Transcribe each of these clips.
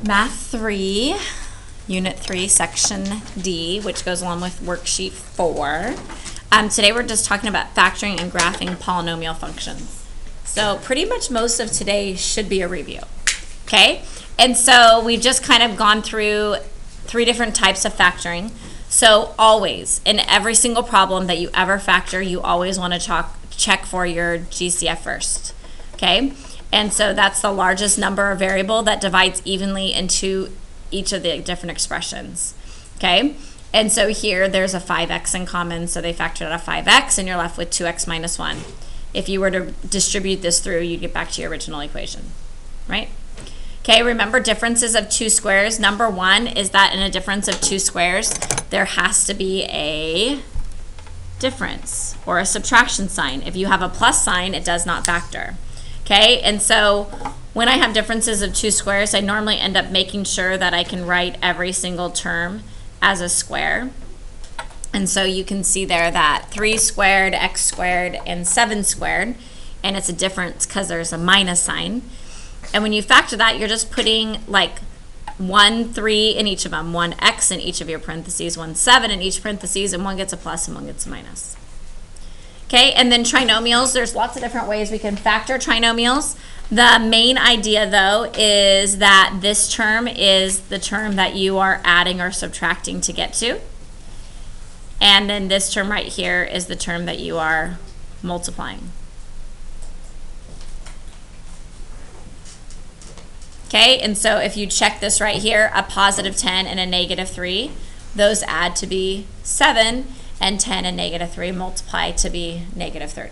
Math 3, Unit 3, Section D, which goes along with Worksheet 4. Today we're just talking about factoring and graphing polynomial functions. So pretty much most of today should be a review, okay? And so we've just kind of gone through 3 different types of factoring. So always, in every single problem that you ever factor, you always want to check for your GCF first, okay? And so that's the largest number or variable that divides evenly into each of the different expressions, okay? And so here there's a 5x in common, so they factored out a 5x and you're left with 2x minus 1. If you were to distribute this through, you'd get back to your original equation, right? Okay, remember differences of 2 squares. Number 1 is that in a difference of 2 squares, there has to be a difference or a subtraction sign. If you have a plus sign, it does not factor. Okay, and so when I have differences of 2 squares, I normally end up making sure that I can write every single term as a square. And so you can see there that 3 squared, x squared, and 7 squared, and it's a difference because there's a minus sign. And when you factor that, you're just putting like 1, 3 in each of them, 1 x in each of your parentheses, 1, 7 in each parentheses, and one gets a plus and one gets a minus. Okay, and then trinomials, there's lots of different ways we can factor trinomials. The main idea, though, is that this term is the term that you are adding or subtracting to get to. And then this term right here is the term that you are multiplying. Okay, and so if you check this right here, a positive 10 and a negative 3, those add to be 7, and 10 and negative 3 multiply to be negative 30.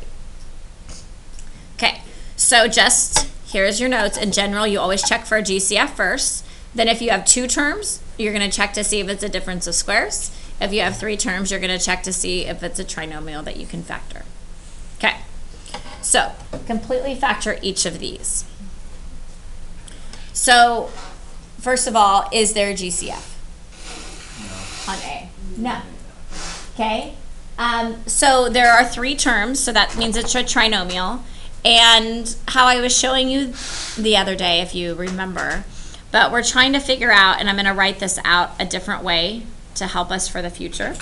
Okay, so just here's your notes. In general, you always check for a GCF first. Then if you have 2 terms, you're going to check to see if it's a difference of squares. If you have 3 terms, you're going to check to see if it's a trinomial that you can factor. Okay, so completely factor each of these. So first of all, is there a GCF? No. On A? No. Okay, so there are 3 terms, so that means it's a trinomial. And how I was showing you the other day, if you remember, but we're trying to figure out, and I'm going to write this out a different way to help us for the future.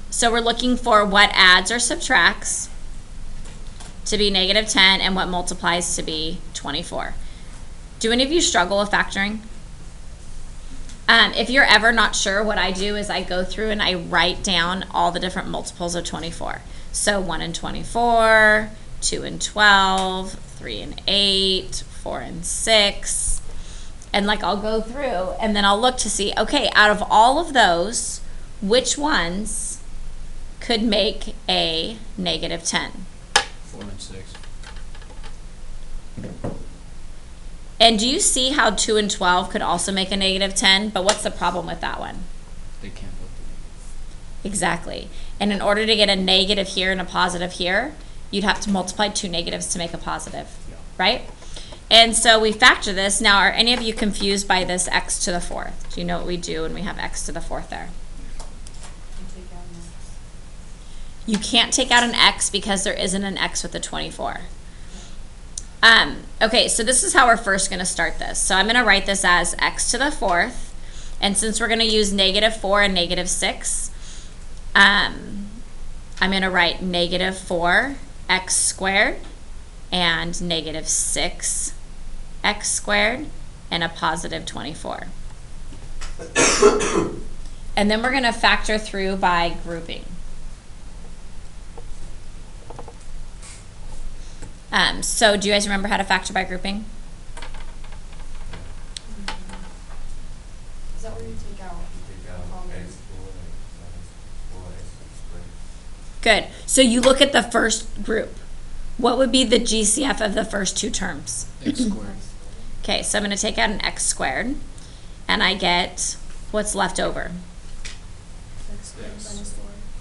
So we're looking for what adds or subtracts to be negative 10 and what multiplies to be 24. Do any of you struggle with factoring? If you're ever not sure, what I do is I go through and I write down all the different multiples of 24. So 1 and 24, 2 and 12, 3 and 8, 4 and 6. And like I'll go through and then I'll look to see, okay, out of all of those, which ones could make a negative 10? 4 and 6. And do you see how 2 and 12 could also make a negative 10? But what's the problem with that one? They can't both be. Exactly. And in order to get a negative here and a positive here, you'd have to multiply 2 negatives to make a positive, right? And so we factor this. Now, are any of you confused by this x to the 4th? Do you know what we do when we have x to the 4th there? You can't take out an x because there isn't an x with a 24. Okay, so this is how we're first going to start this. So I'm going to write this as x to the 4th. And since we're going to use negative 4 and negative 6, I'm going to write negative 4 x squared and negative 6 x squared and a positive 24. And then we're going to factor through by grouping. So do you guys remember how to factor by grouping? Is that where you take out? Good. So you look at the first group. What would be the GCF of the first 2 terms? X squared. Okay, so I'm going to take out an x squared, and I get what's left over.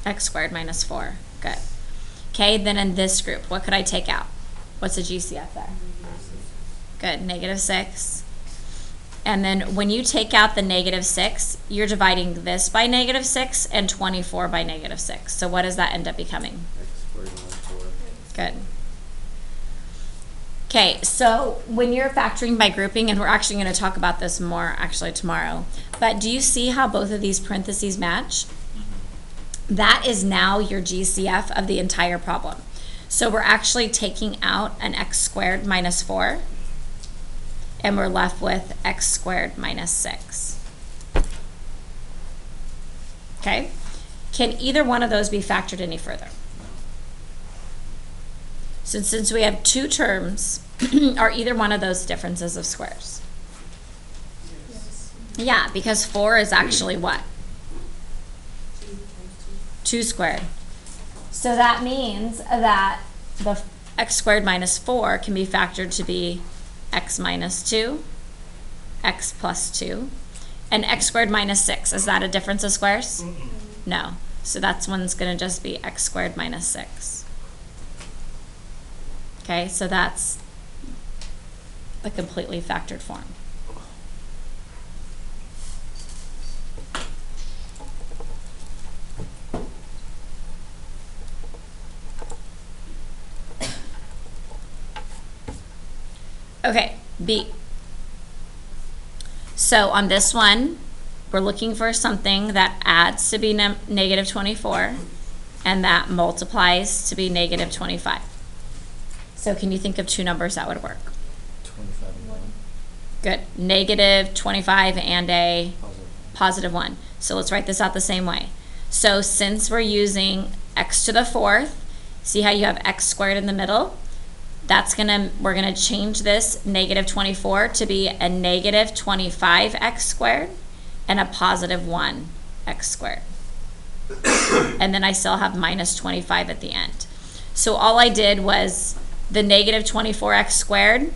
X squared minus 4. Good. Okay, then in this group, what could I take out? What's the GCF there? Good, negative 6. And then when you take out the negative 6, you're dividing this by negative 6 and 24 by negative 6. So what does that end up becoming? X squared minus 4. Good. Okay, so when you're factoring by grouping, and we're actually going to talk about this more actually tomorrow, but do you see how both of these parentheses match? That is now your GCF of the entire problem. So we're actually taking out an x squared minus 4, and we're left with x squared minus 6. Okay? Can either one of those be factored any further? So since we have two terms, are either one of those differences of squares? Yes. Yeah, because 4 is actually what? 2 squared. So that means that the x squared minus 4 can be factored to be x minus 2, x plus 2, and x squared minus 6. Is that a difference of squares? No. So that's one's going to just be x squared minus 6. Okay, so that's the completely factored form. Okay, B. So on this one, we're looking for something that adds to be negative 24 and that multiplies to be negative 25. So can you think of two numbers that would work? 25 and 1. Good. Negative 25 and a Positive. positive 1. So let's write this out the same way. So since we're using x to the 4th, see how you have x squared in the middle? We're gonna change this negative 24 to be a negative 25x squared and a positive 1x squared. And then I still have minus 25 at the end. So all I did was the negative 24x squared,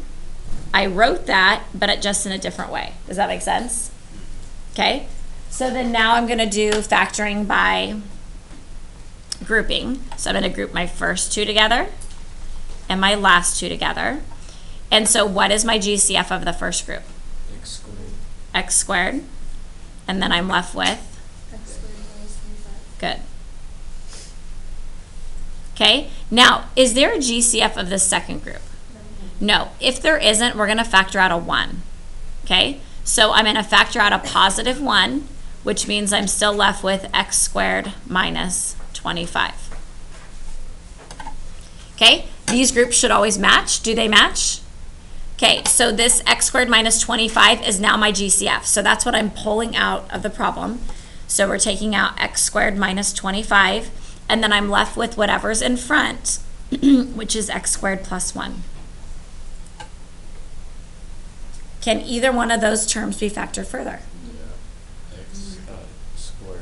I wrote that, but just in a different way. Does that make sense? Okay, so then now I'm gonna do factoring by grouping. So I'm gonna group my first two together and my last two together. And so what is my GCF of the first group? X squared. X squared. And then I'm left with? X squared minus 25. Good. Okay, now, is there a GCF of the second group? No. If there isn't, we're gonna factor out a 1. Okay, so I'm gonna factor out a positive 1, which means I'm still left with x squared minus 25. Okay, these groups should always match. Do they match? Okay, so this x squared minus 25 is now my GCF. So that's what I'm pulling out of the problem. So we're taking out x squared minus 25, and then I'm left with whatever's in front, which is x squared plus 1. Can either one of those terms be factored further? Yeah. X squared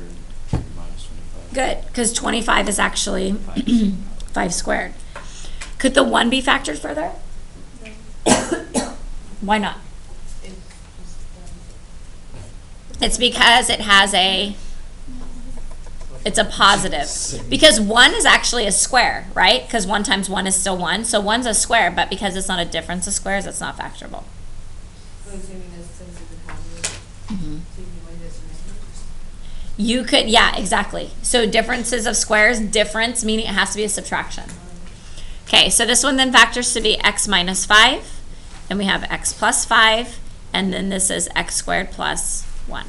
minus 25. Good, because 25 is actually 5. 5 squared. Could the 1 be factored further? Why not? It's because it has it's a positive. Because 1 is actually a square, right? Because 1 times 1 is still 1. So 1's a square, but because it's not a difference of squares, it's not factorable. So assuming this since it's a positive, taking away this negative. You could, yeah, exactly. So differences of squares, difference meaning it has to be a subtraction. Okay, so this one then factors to be x minus 5, and we have x plus 5, and then this is x squared plus 1.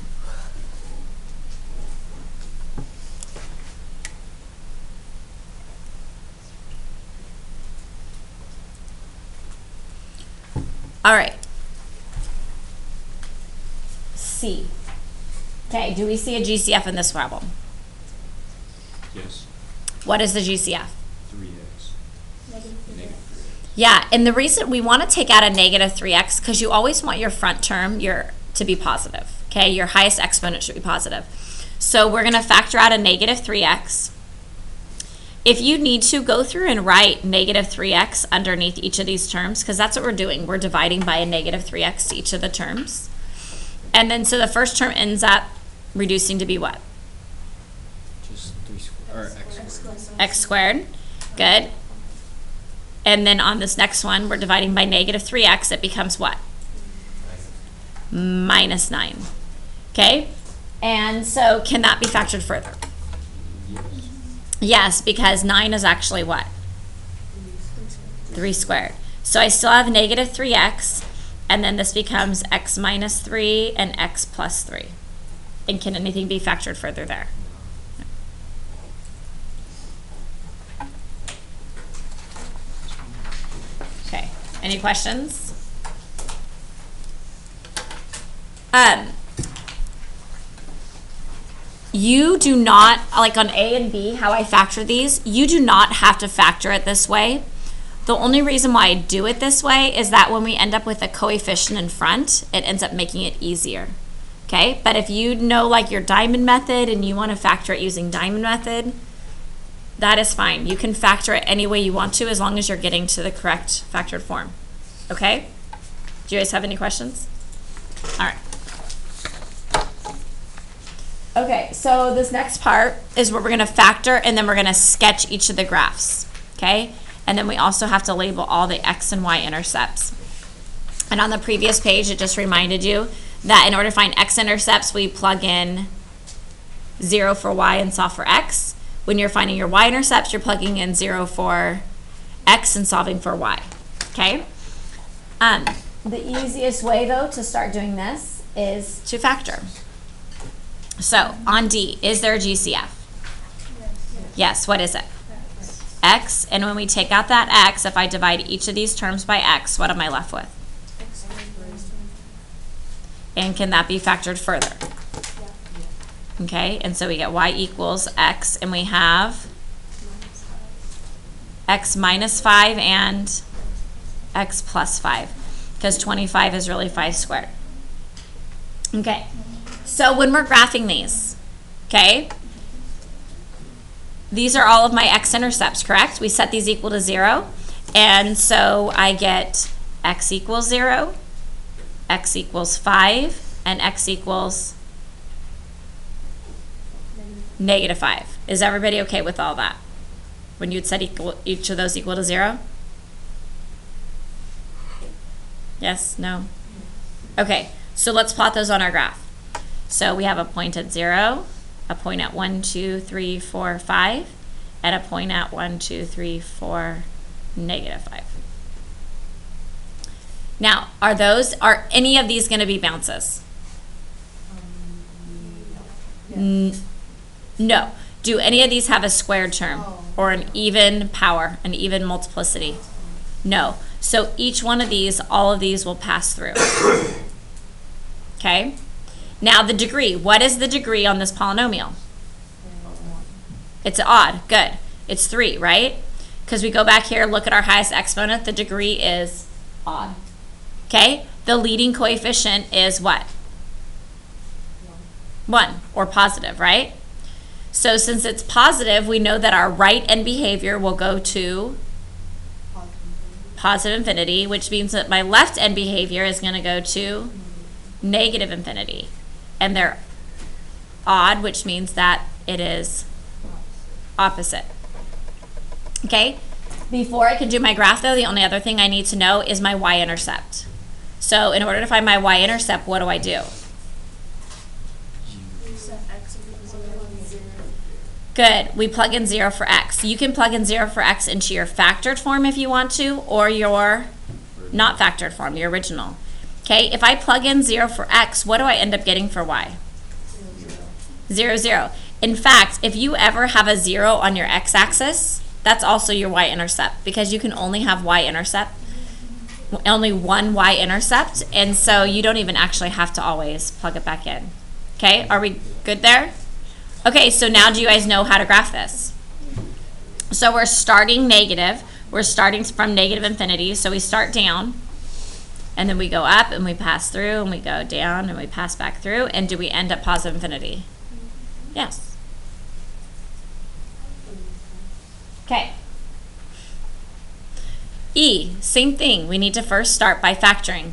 All right. C. Okay, do we see a GCF in this problem? Yes. What is the GCF? 3x. Negative 3x. Negative 3x. Yeah, and the reason we want to take out a negative 3x because you always want your front term to be positive. Okay, your highest exponent should be positive. So we're going to factor out a negative 3x. If you need to, go through and write negative 3x underneath each of these terms because that's what we're doing. We're dividing by a negative 3x to each of the terms. And then so the first term ends up reducing to be what? Just 3 squared. Or x squared. X squared. Good. And then on this next one, we're dividing by negative 3x. It becomes what? Minus 9. Okay? And so can that be factored further? Yes. Yes, because 9 is actually what? 3 squared. So I still have negative 3x, and then this becomes x minus 3 and x plus 3. And can anything be factored further there? Okay, any questions? You do not, like on A and B, how I factor these, you do not have to factor it this way. The only reason why I do it this way is that when we end up with a coefficient in front, it ends up making it easier. Okay, but if you know like your diamond method and you want to factor it using diamond method, that is fine. You can factor it any way you want to as long as you're getting to the correct factored form. Okay? Do you guys have any questions? All right. Okay, so this next part is where we're going to factor and then we're going to sketch each of the graphs. Okay? And then we also have to label all the x and y intercepts. And on the previous page, it just reminded you that in order to find x-intercepts, we plug in 0 for y and solve for x. When you're finding your y-intercepts, you're plugging in 0 for x and solving for y. Okay? The easiest way, though, to start doing this is to factor. So, on D, is there a GCF? Yes. Yes, what is it? X. X, and when we take out that x, if I divide each of these terms by x, what am I left with? X squared minus 25. And can that be factored further? Yeah. Okay, and so we get y equals x, and we have Minus 5. x minus 5 and x plus 5, because 25 is really 5 squared. Okay, so when we're graphing these, okay, these are all of my x-intercepts, correct? We set these equal to 0, and so I get x equals 0, x equals 5, and x equals negative 5. Is everybody okay with all that? When you'd set each of those equal to 0? Yes? No? Okay, so let's plot those on our graph. So we have a point at 0, a point at 1, 2, 3, 4, 5, and a point at 1, 2, 3, 4, negative 5. Now, are any of these going to be bounces? No. Do any of these have a squared term or an even power, an even multiplicity? No. So each one of these, all of these will pass through. Okay? Now the degree. What is the degree on this polynomial? It's odd. Good. It's 3, right? Because we go back here, look at our highest exponent, the degree is odd. Okay? The leading coefficient is what? 1, or positive, right? So since it's positive, we know that our right end behavior will go to positive infinity, which means that my left end behavior is going to go to negative infinity. And they're odd, which means that it is opposite. Okay? Before I can do my graph, though, the only other thing I need to know is my y-intercept. So in order to find my y-intercept, what do I do? Set x equals 0 and 0. Good. We plug in 0 for x. You can plug in 0 for x into your factored form if you want to, or your not factored form, your original. Okay, if I plug in 0 for x, what do I end up getting for y? 0, 0. In fact, if you ever have a 0 on your x-axis, that's also your y-intercept, because you can only have y-intercept, only one y-intercept, and so you don't even actually have to always plug it back in. Okay, are we good there? Okay, so now do you guys know how to graph this? So we're starting negative. We're starting from negative infinity, so we start down, and then we go up, and we pass through, and we go down, and we pass back through, and do we end at positive infinity? Yes. Okay. E, same thing. We need to first start by factoring.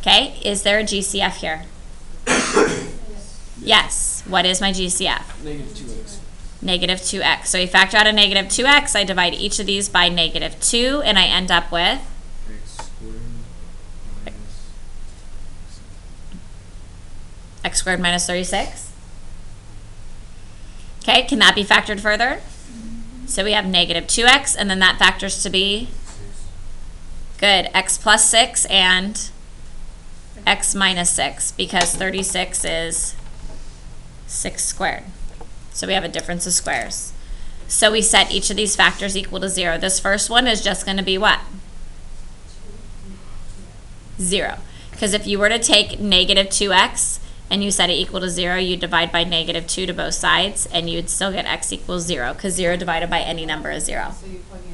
Okay, is there a GCF here? Yes. What is my GCF? Negative 2x. Negative 2x. So we factor out a negative 2x. I divide each of these by negative 2, and I end up with X squared minus x squared minus 36. Okay, can that be factored further? So we have negative 2x, and then that factors to be Good. X plus 6 and x minus 6, because 36 is 6 squared. So we have a difference of squares. So we set each of these factors equal to 0. This first one is just going to be what? 0. Because if you were to take negative 2x and you set it equal to 0, you divide by negative 2 to both sides, and you'd still get x equals 0, because 0 divided by any number is 0. So you plug in,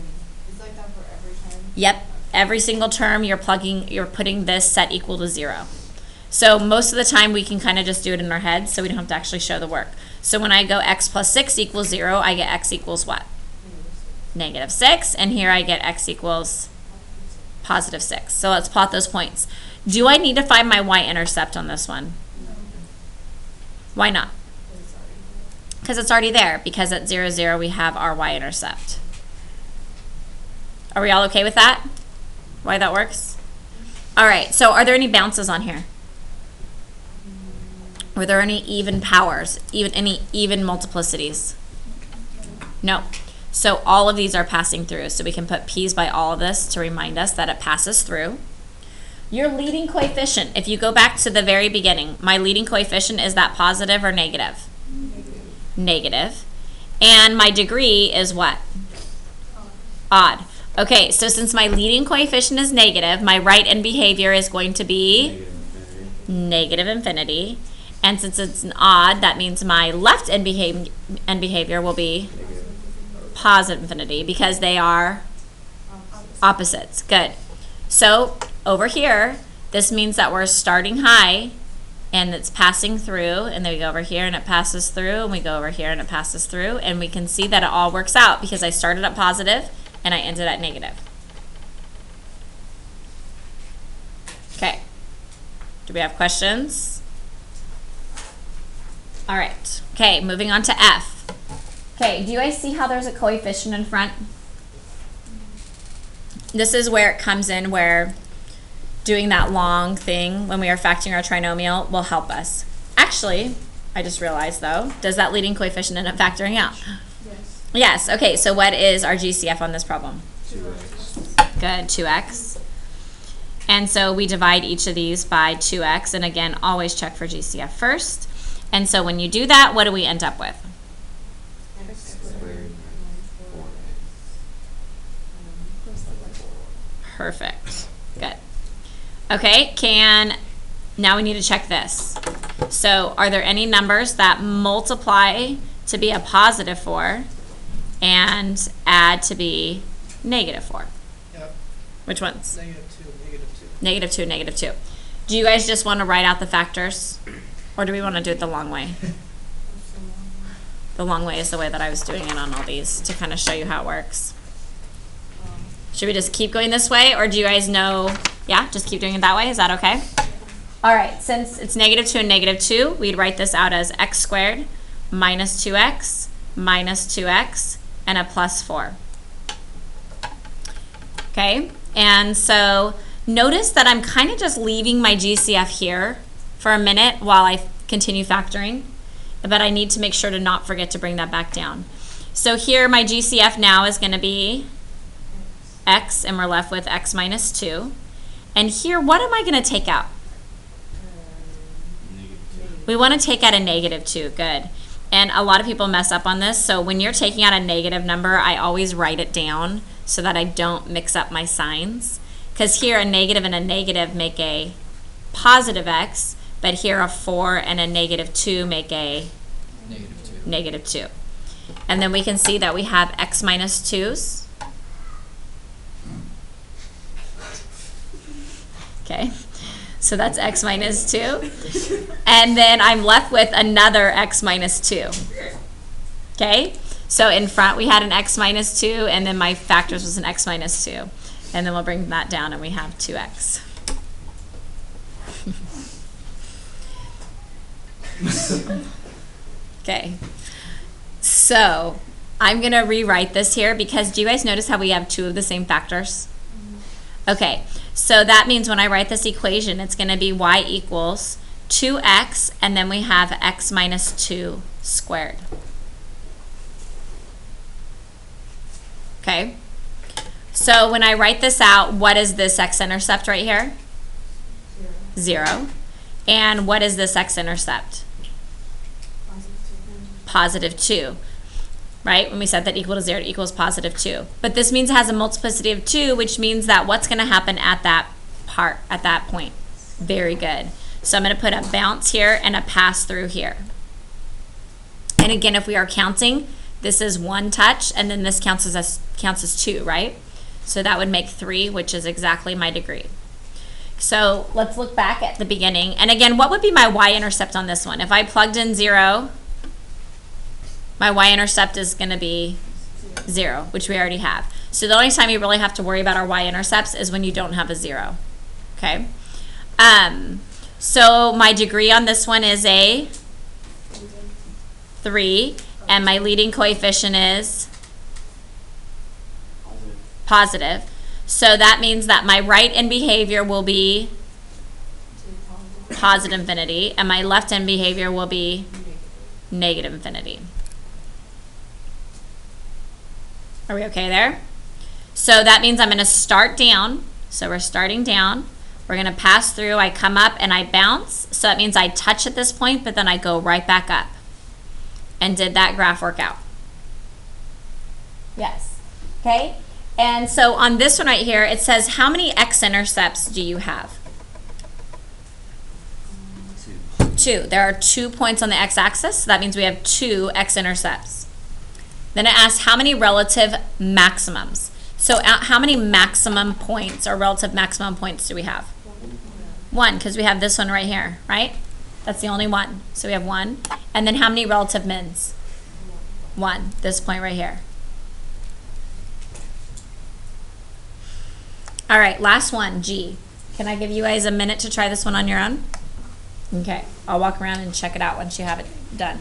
it's like that for every time? Yep. Every single term you're putting this set equal to 0. So most of the time we can kind of just do it in our heads, so we don't have to actually show the work. So when I go x plus 6 equals 0, I get x equals what? Negative 6. And here I get x equals positive 6. So let's plot those points. Do I need to find my y-intercept on this one? Why not? Because it's already there. Because at 0, 0 we have our y-intercept. Are we all okay with that? Why that works? All right, so are there any bounces on here? Were there any even powers, any even multiplicities? No. So all of these are passing through. So we can put p's by all of this to remind us that it passes through. Your leading coefficient, if you go back to the very beginning, my leading coefficient, is that positive or negative? Negative. And my degree is what? Odd. Okay, so since my leading coefficient is negative, my right end behavior is going to be negative infinity. And since it's an odd, that means my left end behavior will be positive infinity, because they are opposites. Good. So over here, this means that we're starting high and it's passing through, and then we go over here and it passes through, and we go over here and it passes through, and we can see that it all works out because I started at positive and I ended at negative. Okay. Do we have questions? All right. Okay, moving on to F. Okay, do you guys see how there's a coefficient in front? This is where it comes in, where doing that long thing when we are factoring our trinomial will help us. Actually, I just realized though, does that leading coefficient end up factoring out? Yes. Yes. Okay, so what is our GCF on this problem? 2x. Good, 2x. And so we divide each of these by 2x, and again, always check for GCF first. And so when you do that, what do we end up with? X squared Perfect. Good. Okay, now we need to check this. So are there any numbers that multiply to be a positive 4 and add to be negative 4? Yep, Which ones? negative 2. Negative 2. Do you guys just want to write out the factors? Or do we want to do it the long way? The long way is the way that I was doing it on all these, to kind of show you how it works. Should we just keep going this way, or do you guys know, yeah, just keep doing it that way? Is that okay? All right, since it's negative 2 and negative 2, we'd write this out as x squared minus 2x minus 2x and a plus 4. Okay, and so notice that I'm kind of just leaving my GCF here for a minute while I continue factoring, but I need to make sure to not forget to bring that back down. So here my GCF now is going to be x, and we're left with x minus 2. And here, what am I going to take out? We want to take out a negative 2. Good. And a lot of people mess up on this. So when you're taking out a negative number, I always write it down so that I don't mix up my signs. Because here a negative and a negative make a positive x, but here a 4 and a negative 2 make a negative 2. And then we can see that we have x minus 2's. Okay, so that's x minus 2. And then I'm left with another x minus 2. Okay, so in front we had an x minus 2, and then my factors was an x minus 2. And then we'll bring that down and we have 2x. Okay, so I'm going to rewrite this here, because do you guys notice how we have 2 of the same factors? Okay, so that means when I write this equation, it's going to be y equals 2x, and then we have x minus 2 squared. Okay, So when I write this out, what is this x-intercept right here? 0. 0. And what is this x-intercept? Positive 2. Right? When we set that equal to 0, it equals positive 2. But this means it has a multiplicity of 2, which means that what's going to happen at that point? Very good. So I'm going to put a bounce here and a pass through here. And again, if we are counting, this is 1 touch, and then this counts as 2, right? So that would make 3, which is exactly my degree. So let's look back at the beginning. And again, what would be my y-intercept on this one? If I plugged in 0, my y-intercept is going to be 0, which we already have. So the only time you really have to worry about our y-intercepts is when you don't have a 0. Okay? So my degree on this one is a 3, and my leading coefficient is positive. So that means that my right end behavior will be positive infinity, and my left end behavior will be negative infinity. Are we okay there? So that means I'm going to start down. So we're starting down. We're going to pass through. I come up and I bounce. So that means I touch at this point, but then I go right back up. And did that graph work out? Yes. Okay. And so on this one right here, it says, how many x-intercepts do you have? 2. There are 2 points on the x-axis. So that means we have 2 x-intercepts. Then it asks how many relative maximums. So how many maximum points or relative maximum points do we have? 1, because we have this one right here, right? That's the only one. So we have 1. And then how many relative mins? 1, this point right here. All right, last one, G. Can I give you guys a minute to try this one on your own? Okay, I'll walk around and check it out once you have it done.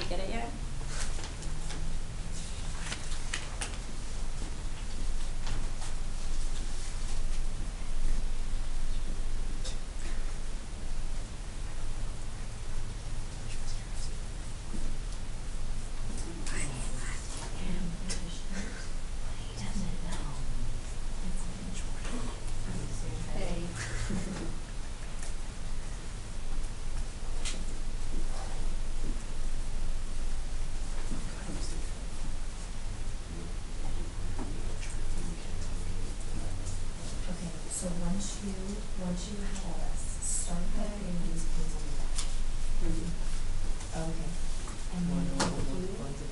Get it yet? So once you have all this, start by putting these points on the back. Okay. And then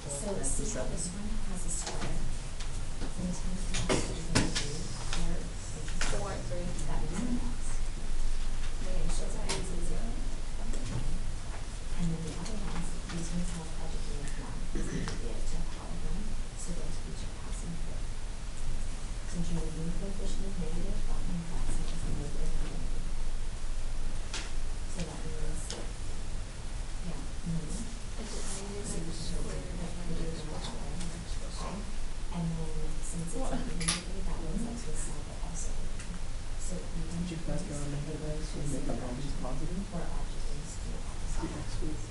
so see how this one has a square. And this one has a square. 4 and 3. That is an X. So that is a 0. And then the other ones, these ones have adjective 1. These need to be to power 1. So those each are passing through. Since your leading coefficient is negative, that one passing is negative 1. So that means, yeah, and then since it's a negative, that means that's the side that also. So even Did you factor out negative x and make the values positive? or object is the opposite.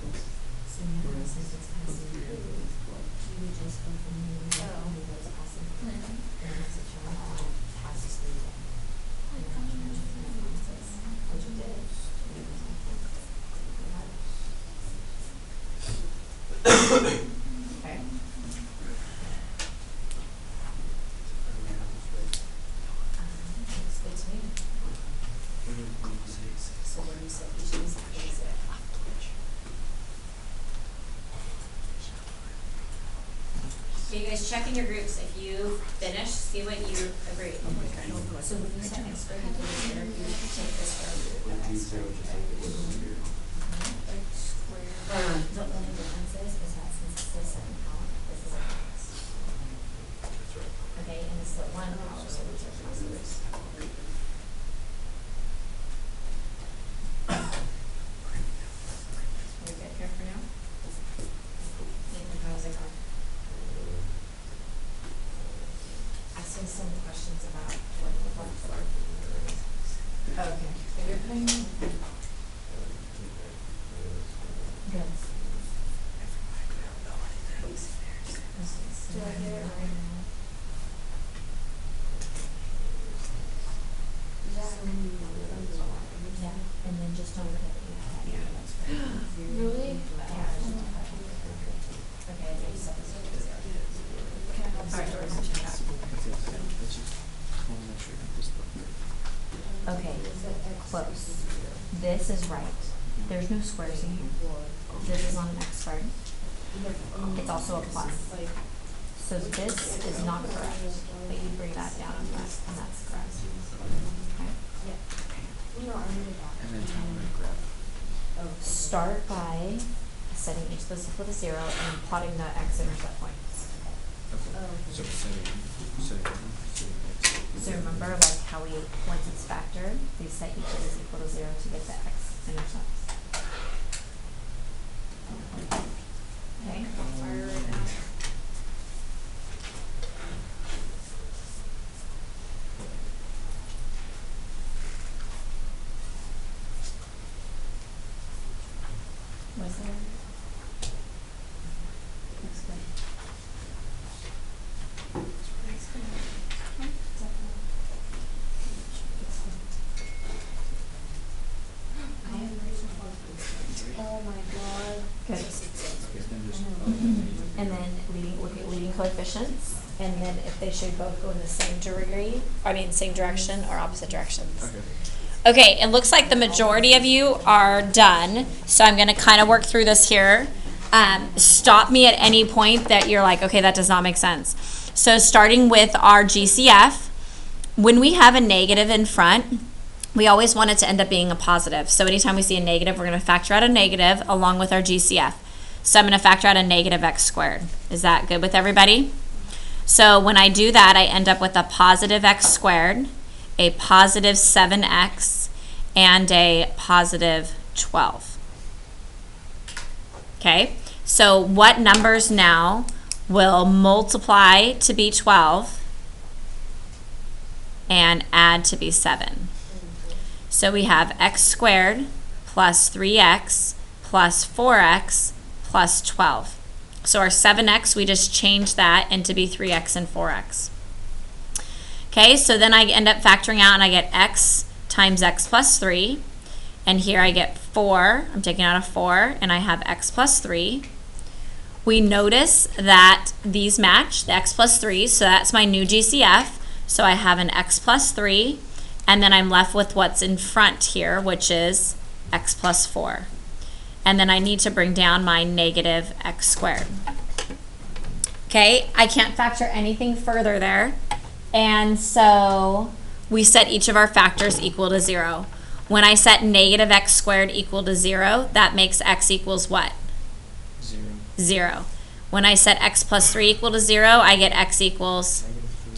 just check in your groups. If you finish, see what you agree. So when you set x squared equal to 0, you take this row of x squared. The only difference is that since this is a 7 column, this is a box. Okay, and this is a 1 column, so these are positives. We good here for now? Nathan, how's it going? Asking some questions about what the box are. Okay. And you're putting, Good. did I get it right? Yeah, and then just don't forget that you have that. Really? Yeah. Okay, there's substitute. Can I help All right, you? we're gonna check out. Let's just, wanna make sure I have this book. Okay, close. This is right. There's no squares in here. This is not an x squared. It's also a plus. So this is not correct, but you bring that down and that's correct. Okay. And then tell me to grab. Start by setting each of those equal to 0 and plotting the x-intercept points. Okay. So setting X. So remember like how we, once it's factored, we set each of these equal to 0 to get the x-intercepts. Okay? Fire right now. Was there? Looks good. Oh my god. Good. Okay, then just. And then look at leading coefficients, and then if they should both go in the same Same direction or opposite directions. Okay. Okay, it looks like the majority of you are done, so I'm gonna kind of work through this here. Stop me at any point that you're like, okay, that does not make sense. So starting with our GCF, when we have a negative in front, we always want it to end up being a positive. So anytime we see a negative, we're gonna factor out a negative along with our GCF. So I'm gonna factor out a negative x squared. Is that good with everybody? So when I do that, I end up with a positive x squared, a positive 7x, and a positive 12. Okay, so what numbers now will multiply to be 12 and add to be 7? So we have x squared plus 3x plus 4x plus 12. So our 7x, we just change that into be 3x and 4x. Okay, so then I end up factoring out and I get x times x plus 3. And here I get 4. I'm taking out a 4 and I have x plus 3. We notice that these match, the x plus 3, so that's my new GCF. So I have an x plus 3, and then I'm left with what's in front here, which is x plus 4. And then I need to bring down my negative x squared. Okay, I can't factor anything further there. And so we set each of our factors equal to 0. When I set negative x squared equal to 0, that makes x equals what? 0. 0. When I set x plus 3 equal to 0, I get x equals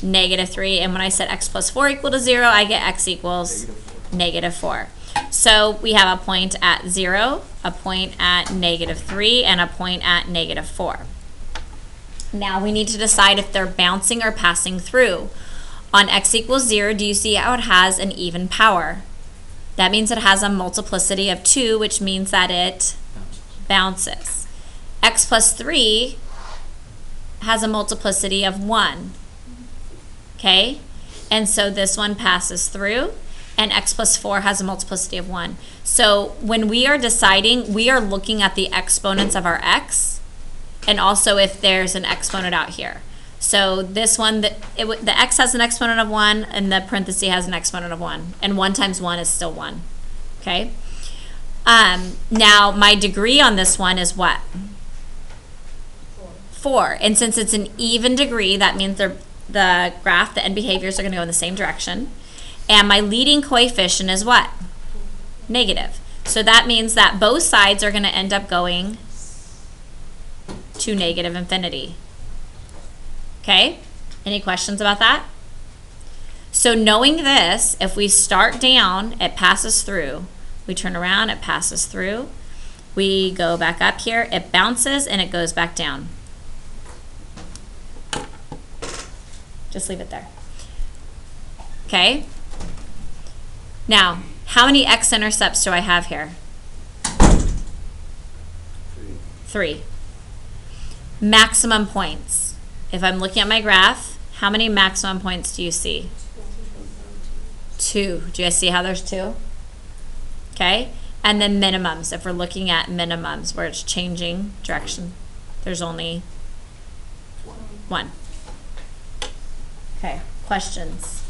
negative 3. And when I set x plus 4 equal to 0, I get x equals negative 4. So we have a point at 0, a point at negative 3, and a point at negative 4. Now we need to decide if they're bouncing or passing through. On x equals 0, do you see how it has an even power? That means it has a multiplicity of 2, which means that it bounces. X plus 3 has a multiplicity of 1. Okay? And so this one passes through, and x plus 4 has a multiplicity of 1. So when we are deciding, we are looking at the exponents of our x, and also if there's an exponent out here. So this one, the x has an exponent of 1, and the parenthesis has an exponent of 1. And 1 times 1 is still 1. Okay? Now, my degree on this one is what? 4. And since it's an even degree, that means the graph, the end behaviors are going to go in the same direction. And my leading coefficient is what? Negative. So that means that both sides are going to end up going to negative infinity. Okay? Any questions about that? So knowing this, if we start down, it passes through. We turn around, it passes through. We go back up here, it bounces, and it goes back down. Just leave it there. Okay? Now, how many x-intercepts do I have here? 3. Maximum points. If I'm looking at my graph, how many maximum points do you see? 2. Do you guys see how there's 2? Okay? And then minimums. If we're looking at minimums where it's changing direction, there's only 1. Okay, questions?